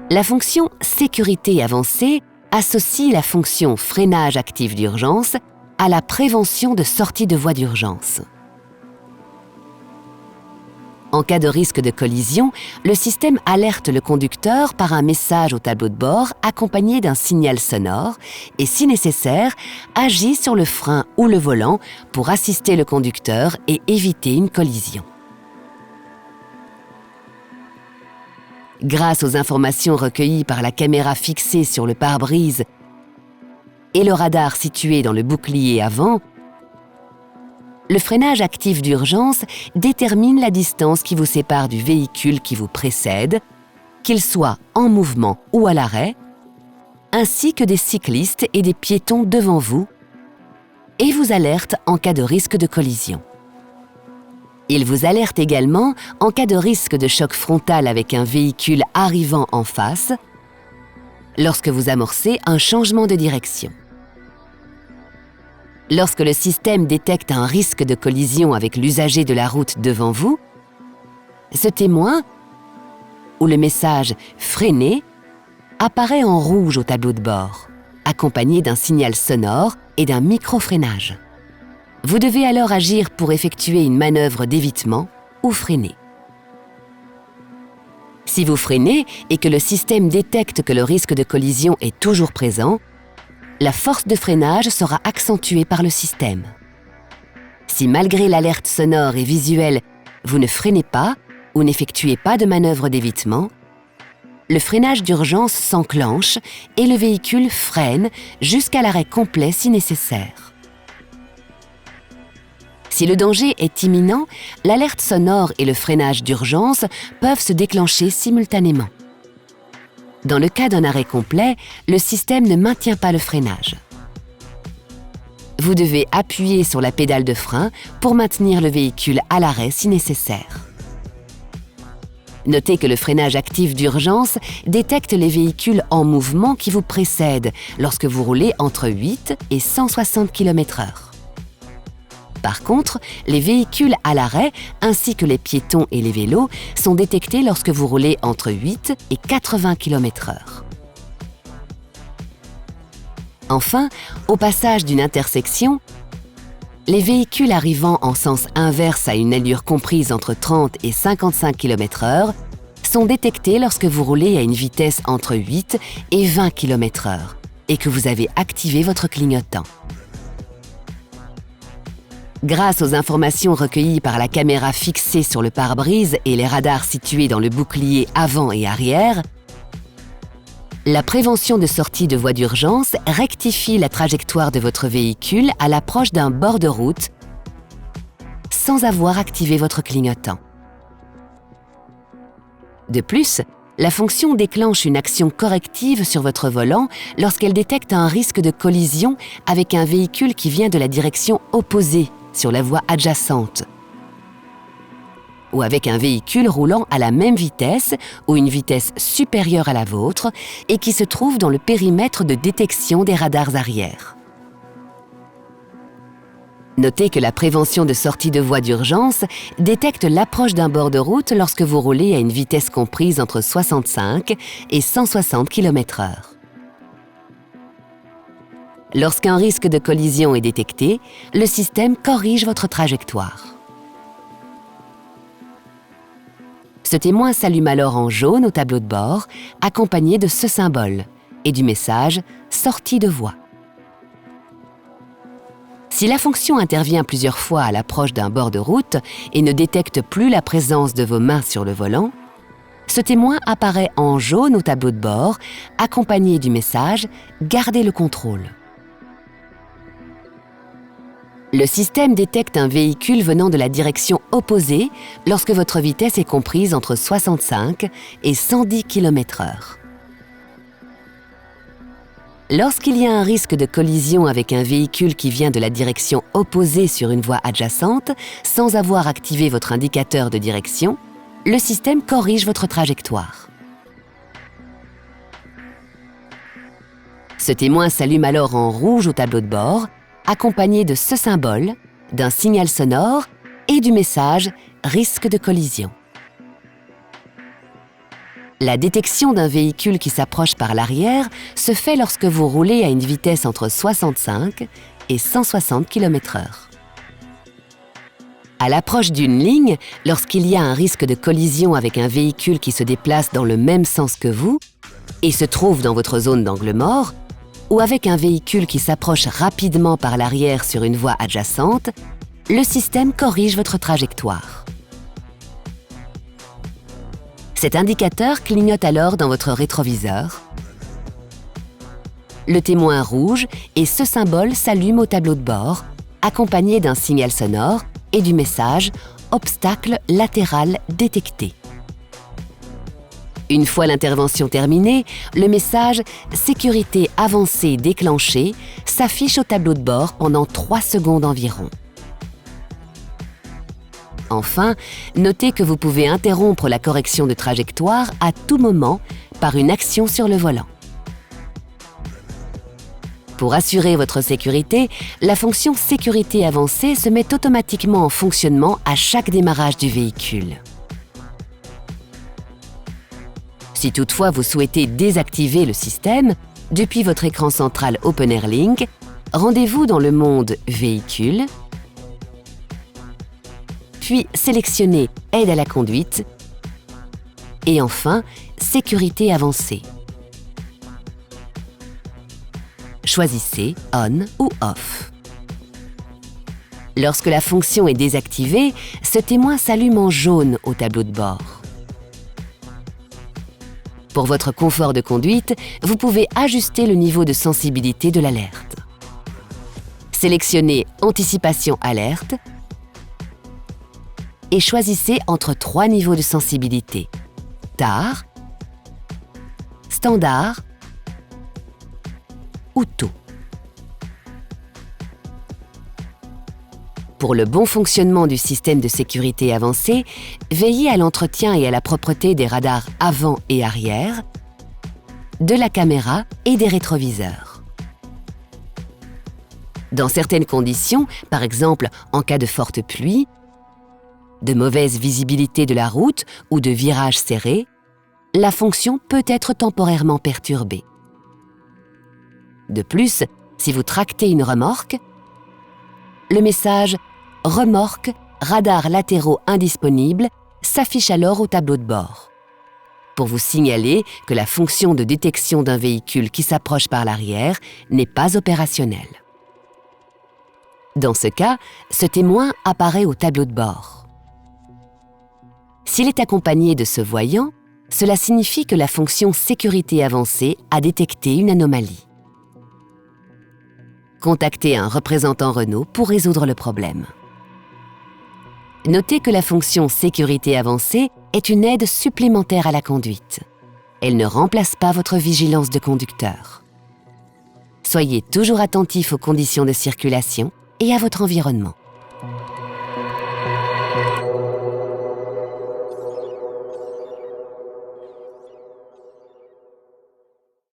La fonction sécurité avancée associe la fonction freinage actif d'urgence à la prévention de sortie de voie d'urgence. En cas de risque de collision, le système alerte le conducteur par un message au tableau de bord accompagné d'un signal sonore et, si nécessaire, agit sur le frein ou le volant pour assister le conducteur et éviter une collision. Grâce aux informations recueillies par la caméra fixée sur le pare-brise et le radar situé dans le bouclier avant, le freinage actif d'urgence détermine la distance qui vous sépare du véhicule qui vous précède, qu'il soit en mouvement ou à l'arrêt, ainsi que des cyclistes et des piétons devant vous, et vous alerte en cas de risque de collision. Il vous alerte également en cas de risque de choc frontal avec un véhicule arrivant en face, lorsque vous amorcez un changement de direction. Lorsque le système détecte un risque de collision avec l'usager de la route devant vous, ce témoin, ou le message « Freinez » apparaît en rouge au tableau de bord, accompagné d'un signal sonore et d'un micro-freinage. Vous devez alors agir pour effectuer une manœuvre d'évitement ou freiner. Si vous freinez et que le système détecte que le risque de collision est toujours présent, la force de freinage sera accentuée par le système. Si malgré l'alerte sonore et visuelle, vous ne freinez pas ou n'effectuez pas de manœuvre d'évitement, le freinage d'urgence s'enclenche et le véhicule freine jusqu'à l'arrêt complet si nécessaire. Si le danger est imminent, l'alerte sonore et le freinage d'urgence peuvent se déclencher simultanément. Dans le cas d'un arrêt complet, le système ne maintient pas le freinage. Vous devez appuyer sur la pédale de frein pour maintenir le véhicule à l'arrêt si nécessaire. Notez que le freinage actif d'urgence détecte les véhicules en mouvement qui vous précèdent lorsque vous roulez entre 8 et 160 km/h. Par contre, les véhicules à l'arrêt, ainsi que les piétons et les vélos, sont détectés lorsque vous roulez entre 8 et 80 km/h. Enfin, au passage d'une intersection, les véhicules arrivant en sens inverse à une allure comprise entre 30 et 55 km/h sont détectés lorsque vous roulez à une vitesse entre 8 et 20 km/h et que vous avez activé votre clignotant. Grâce aux informations recueillies par la caméra fixée sur le pare-brise et les radars situés dans le bouclier avant et arrière, la prévention de sortie de voie d'urgence rectifie la trajectoire de votre véhicule à l'approche d'un bord de route sans avoir activé votre clignotant. De plus, la fonction déclenche une action corrective sur votre volant lorsqu'elle détecte un risque de collision avec un véhicule qui vient de la direction opposée sur la voie adjacente, ou avec un véhicule roulant à la même vitesse ou une vitesse supérieure à la vôtre et qui se trouve dans le périmètre de détection des radars arrière. Notez que la prévention de sortie de voie d'urgence détecte l'approche d'un bord de route lorsque vous roulez à une vitesse comprise entre 65 et 160 km/h. Lorsqu'un risque de collision est détecté, le système corrige votre trajectoire. Ce témoin s'allume alors en jaune au tableau de bord, accompagné de ce symbole et du message « Sortie de voie ». Si la fonction intervient plusieurs fois à l'approche d'un bord de route et ne détecte plus la présence de vos mains sur le volant, ce témoin apparaît en jaune au tableau de bord, accompagné du message « Gardez le contrôle ». Le système détecte un véhicule venant de la direction opposée lorsque votre vitesse est comprise entre 65 et 110 km/h. Lorsqu'il y a un risque de collision avec un véhicule qui vient de la direction opposée sur une voie adjacente, sans avoir activé votre indicateur de direction, le système corrige votre trajectoire. Ce témoin s'allume alors en rouge au tableau de bord, accompagné de ce symbole, d'un signal sonore et du message « risque de collision ». La détection d'un véhicule qui s'approche par l'arrière se fait lorsque vous roulez à une vitesse entre 65 et 160 km/h. À l'approche d'une ligne, lorsqu'il y a un risque de collision avec un véhicule qui se déplace dans le même sens que vous et se trouve dans votre zone d'angle mort, ou avec un véhicule qui s'approche rapidement par l'arrière sur une voie adjacente, le système corrige votre trajectoire. Cet indicateur clignote alors dans votre rétroviseur. Le témoin rouge et ce symbole s'allument au tableau de bord, accompagné d'un signal sonore et du message « Obstacle latéral détecté ». Une fois l'intervention terminée, le message « Sécurité avancée déclenchée » s'affiche au tableau de bord pendant 3 secondes environ. Enfin, notez que vous pouvez interrompre la correction de trajectoire à tout moment par une action sur le volant. Pour assurer votre sécurité, la fonction « Sécurité avancée » se met automatiquement en fonctionnement à chaque démarrage du véhicule. Si toutefois vous souhaitez désactiver le système, depuis votre écran central OpenAir Link, rendez-vous dans le mode « Véhicule », puis sélectionnez « Aide à la conduite » et enfin « Sécurité avancée ». Choisissez « On » ou « Off ». Lorsque la fonction est désactivée, ce témoin s'allume en jaune au tableau de bord. Pour votre confort de conduite, vous pouvez ajuster le niveau de sensibilité de l'alerte. Sélectionnez « Anticipation alerte » et choisissez entre 3 niveaux de sensibilité, tard, standard ou tôt. Pour le bon fonctionnement du système de sécurité avancé, veillez à l'entretien et à la propreté des radars avant et arrière, de la caméra et des rétroviseurs. Dans certaines conditions, par exemple en cas de forte pluie, de mauvaise visibilité de la route ou de virages serrés, la fonction peut être temporairement perturbée. De plus, si vous tractez une remorque, le message « Remorque, radars latéraux indisponibles » s'affiche alors au tableau de bord, pour vous signaler que la fonction de détection d'un véhicule qui s'approche par l'arrière n'est pas opérationnelle. Dans ce cas, ce témoin apparaît au tableau de bord. S'il est accompagné de ce voyant, cela signifie que la fonction « Sécurité avancée » a détecté une anomalie. Contactez un représentant Renault pour résoudre le problème. Notez que la fonction « Sécurité avancée » est une aide supplémentaire à la conduite. Elle ne remplace pas votre vigilance de conducteur. Soyez toujours attentif aux conditions de circulation et à votre environnement.